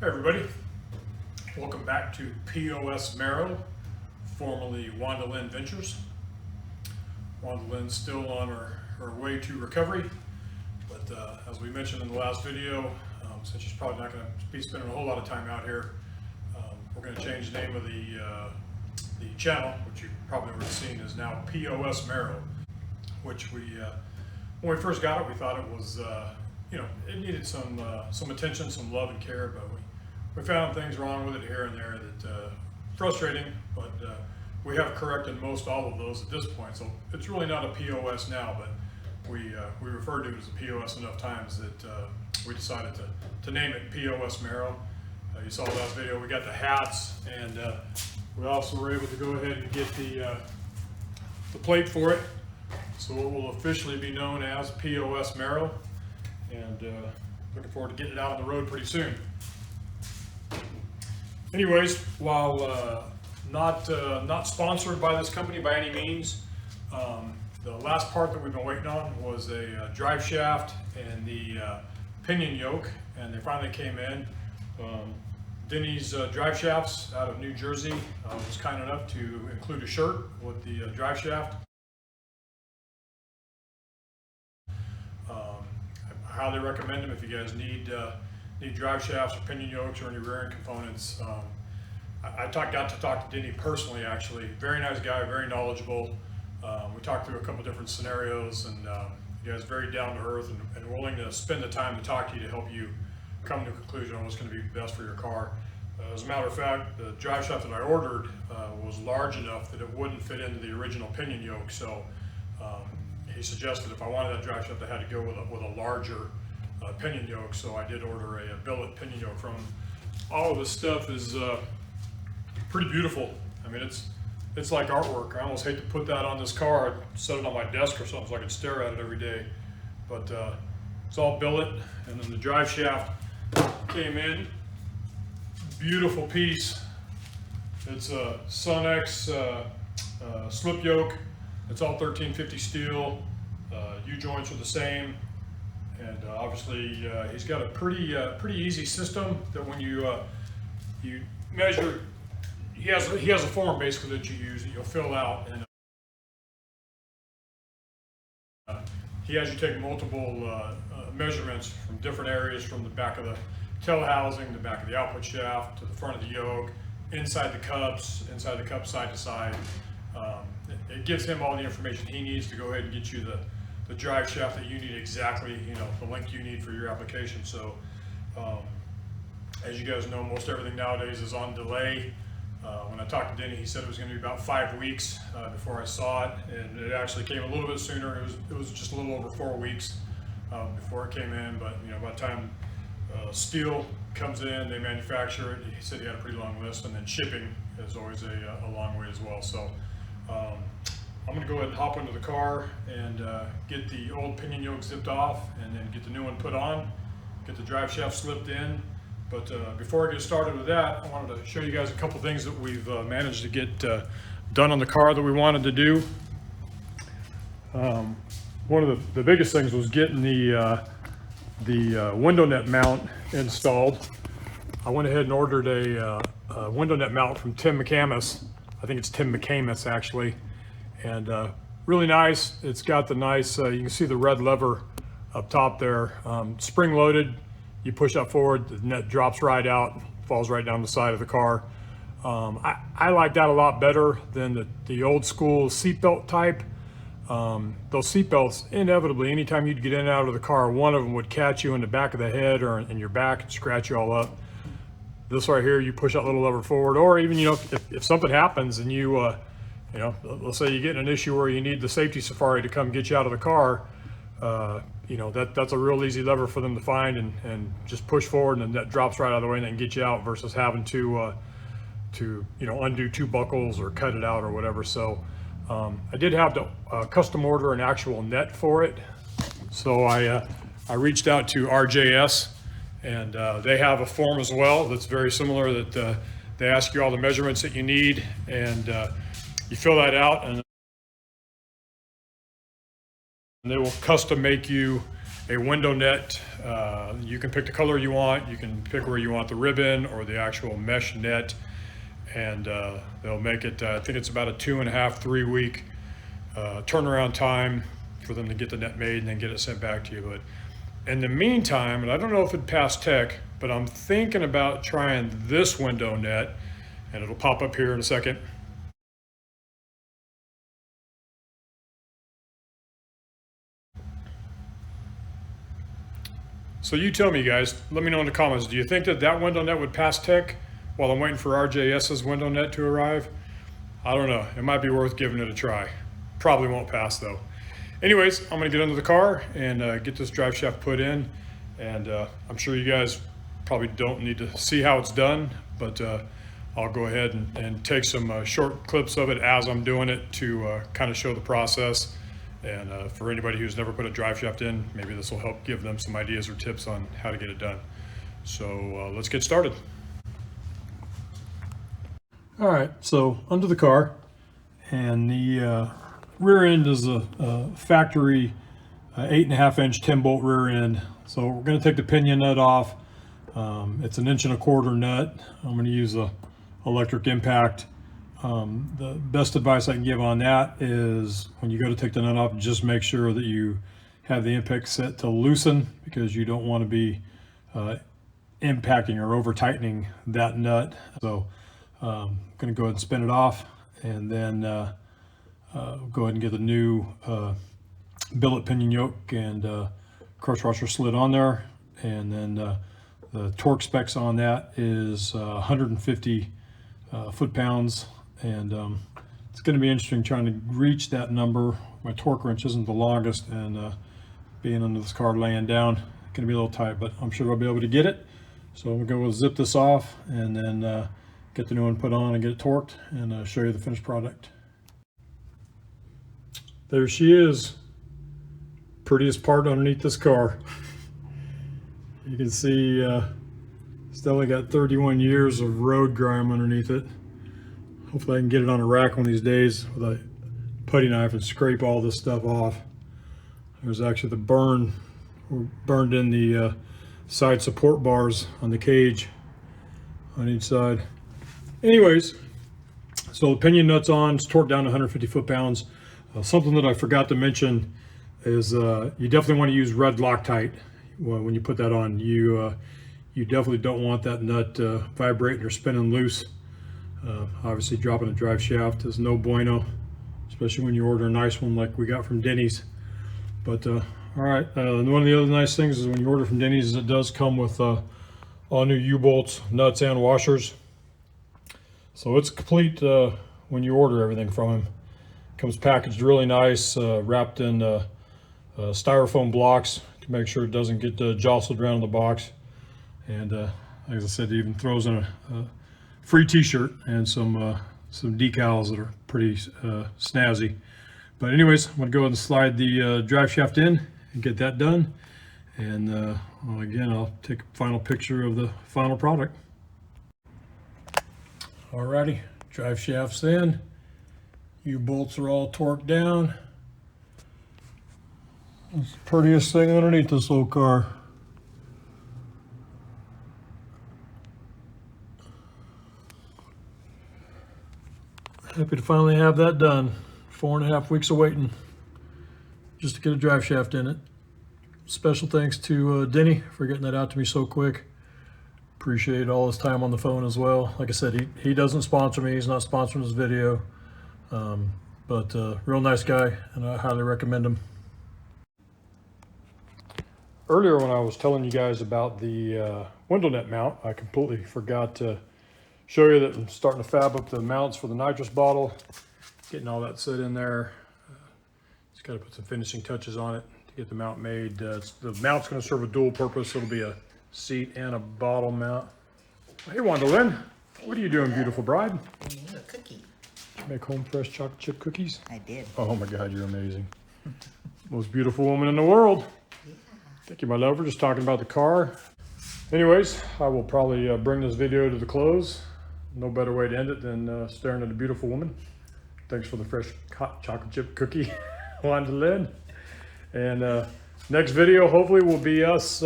Hey everybody, welcome back to POSMARO, formerly Wanda Lynn Ventures. Wanda Lynn's still on her way to recovery, but as we mentioned in the last video, since she's probably not going to be spending a whole lot of time out here, we're going to change the name of the channel, which you've probably already seen is now POSMARO, which when we first got it, we thought it was, it needed some attention, some love and care, but we found things wrong with it here and there that frustrating, but we have corrected most all of those at this point. So it's really not a POS now, but we referred to it as a POS enough times that we decided to name it POSMARO. You saw the last video, we got the hats, and we also were able to go ahead and get the plate for it. So it will officially be known as POSMARO, and looking forward to getting it out on the road pretty soon. Anyways, while not sponsored by this company by any means, the last part that we've been waiting on was a drive shaft and the pinion yoke, and they finally came in. Denny's Driveshafts out of New Jersey was kind enough to include a shirt with the drive shaft. I highly recommend them if you guys need drive shafts or pinion yokes or any rear end components. I got to talk to Denny personally, actually. Very nice guy, very knowledgeable. We talked through a couple different scenarios, and you guys very down to earth and willing to spend the time to talk to you to help you come to a conclusion on what's going to be best for your car. As a matter of fact, the drive shaft that I ordered was large enough that it wouldn't fit into the original pinion yoke. So he suggested if I wanted that drive shaft, I had to go with a larger pinion yoke. So I did order a billet pinion yoke from him. All of this stuff is pretty beautiful. I mean, it's like artwork. I almost hate to put that on this car. I'd set it on my desk or something so I could stare at it every day. But it's all billet, and then the drive shaft came in. Beautiful piece. It's a Sun-X slip yoke. It's all 1350 steel. U-joints are the same, and obviously he's got a pretty easy system that when you measure, he has a form basically that you use that you'll fill out, and he has you take multiple measurements from different areas, from the back of the tail housing, the back of the output shaft, to the front of the yoke, inside the cups side to side. It gives him all the information he needs to go ahead and get you the drive shaft that you need exactly, the length you need for your application. So as you guys know, most everything nowadays is on delay. When I talked to Denny, he said it was going to be about 5 weeks before I saw it, and it actually came a little bit sooner. It was just a little over 4 weeks before it came in, but by the time steel comes in, they manufacture it. He said he had a pretty long list, and then shipping is always a long way as well. So I'm going to go ahead and hop into the car and get the old pinion yoke zipped off, and then get the new one put on, get the drive shaft slipped in. But before I get started with that, I wanted to show you guys a couple things that we've managed to get done on the car that we wanted to do. One of the biggest things was getting the window net mount installed. I went ahead and ordered a window net mount from Tim Mckamis. I think it's Tim Mckamis actually, and really nice. It's got the nice, you can see the red lever up top there, spring loaded. You push that forward, the net drops right out, falls right down the side of the car. I like that a lot better than the old school seatbelt type. Those seatbelts, inevitably, anytime you'd get in and out of the car, one of them would catch you in the back of the head or in your back and scratch you all up. This right here, you push that little lever forward, or even, if something happens and let's say you get in an issue where you need the safety safari to come get you out of the car, that's a real easy lever for them to find and just push forward, and then that drops right out of the way and then get you out, versus having to undo 2 buckles or cut it out or whatever. So I did have to custom order an actual net for it. So I reached out to RJS, and they have a form as well that's very similar, that they ask you all the measurements that you need, and you fill that out, and they will custom make you a window net. You can pick the color you want. You can pick where you want the ribbon or the actual mesh net, and they'll make it, I think it's about a 2.5, 3 week turnaround time for them to get the net made and then get it sent back to you. But in the meantime, and I don't know if it passed tech, but I'm thinking about trying this window net, and it'll pop up here in a second. So you tell me, guys, let me know in the comments, do you think that that window net would pass tech while I'm waiting for RJS's window net to arrive? I don't know, it might be worth giving it a try. Probably won't pass though. Anyways, I'm gonna get into the car and get this drive shaft put in, and I'm sure you guys probably don't need to see how it's done, but I'll go ahead and take some short clips of it as I'm doing it to kind of show the process. And for anybody who's never put a drive shaft in, maybe this will help give them some ideas or tips on how to get it done. So let's get started. All right, so under the car, and the rear end is a factory 8.5 inch 10 bolt rear end. So we're going to take the pinion nut off. It's an 1.25 inch nut. I'm going to use a electric impact. The best advice I can give on that is when you go to take the nut off, just make sure that you have the impact set to loosen, because you don't want to be impacting or over tightening that nut. So I'm going to go ahead and spin it off, and then go ahead and get the new billet pinion yoke and crush washer slid on there. And then the torque specs on that is 150 foot-pounds. And it's going to be interesting trying to reach that number. My torque wrench isn't the longest, and being under this car laying down, it's going to be a little tight, but I'm sure I'll be able to get it. So I'm going to go zip this off and then get the new one put on and get it torqued, and show you the finished product. There she is, prettiest part underneath this car. You can see it's definitely got 31 years of road grime underneath it. Hopefully I can get it on a rack one of these days with a putty knife and scrape all this stuff off. There's actually the burned in the side support bars on the cage on each side. Anyways, so the pinion nut's on, it's torqued down to 150 foot-pounds. Something that I forgot to mention is you definitely want to use red Loctite when you put that on. You definitely don't want that nut vibrating or spinning loose. Obviously dropping a drive shaft is no bueno, especially when you order a nice one like we got from Denny's. But all right, one of the other nice things is when you order from Denny's is it does come with all new U-bolts, nuts, and washers. So it's complete when you order everything from him. Comes packaged really nice, wrapped in styrofoam blocks to make sure it doesn't get jostled around in the box. And like I said, it even throws in a free t-shirt and some decals that are pretty snazzy. But anyways, I'm gonna go ahead and slide the drive shaft in and get that done. And well, again, I'll take a final picture of the final product. Alrighty, drive shaft's in. U-bolts are all torqued down. It's the prettiest thing underneath this old car. Happy to finally have that done. 4.5 weeks of waiting just to get a drive shaft in it. Special thanks to Denny for getting that out to me so quick. Appreciate all his time on the phone as well. Like I said, he doesn't sponsor me. He's not sponsoring this video. But real nice guy, and I highly recommend him. Earlier when I was telling you guys about the window net mount, I completely forgot to show you that I'm starting to fab up the mounts for the nitrous bottle, getting all that set in there. Just got to put some finishing touches on it to get the mount made. The mount's going to serve a dual purpose. It'll be a seat and a bottle mount. Hey, Wandalyn, what are you doing, beautiful bride? Making you a cookie. Did you make home fresh chocolate chip cookies? I did. Oh my God, you're amazing. Most beautiful woman in the world. Yeah. Thank you, my love. We're just talking about the car. Anyways, I will probably bring this video to the close. No better way to end it than staring at a beautiful woman. Thanks for the fresh hot chocolate chip cookie, Wandalyn. And Next video hopefully will be us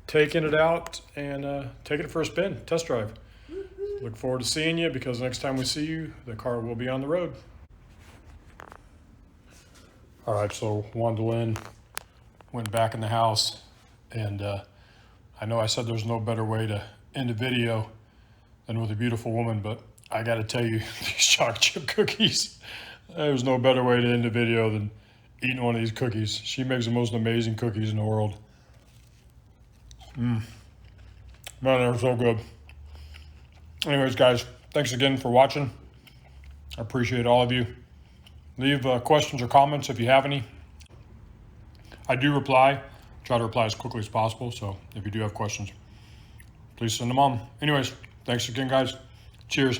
taking it out and taking it for a spin, test drive. Look forward to seeing you, because next time we see you, the car will be on the road. All right, so Wanda Lynn went back in the house, and I know I said there's no better way to end a video than with a beautiful woman, but I gotta tell you, these chocolate chip cookies, there's no better way to end a video than eating one of these cookies. She makes the most amazing cookies in the world. Man, they're so good. Anyways, guys, thanks again for watching. I appreciate all of you. Leave questions or comments if you have any. I do reply. Try to reply as quickly as possible, so if you do have questions, please send them on. Anyways, thanks again, guys. Cheers.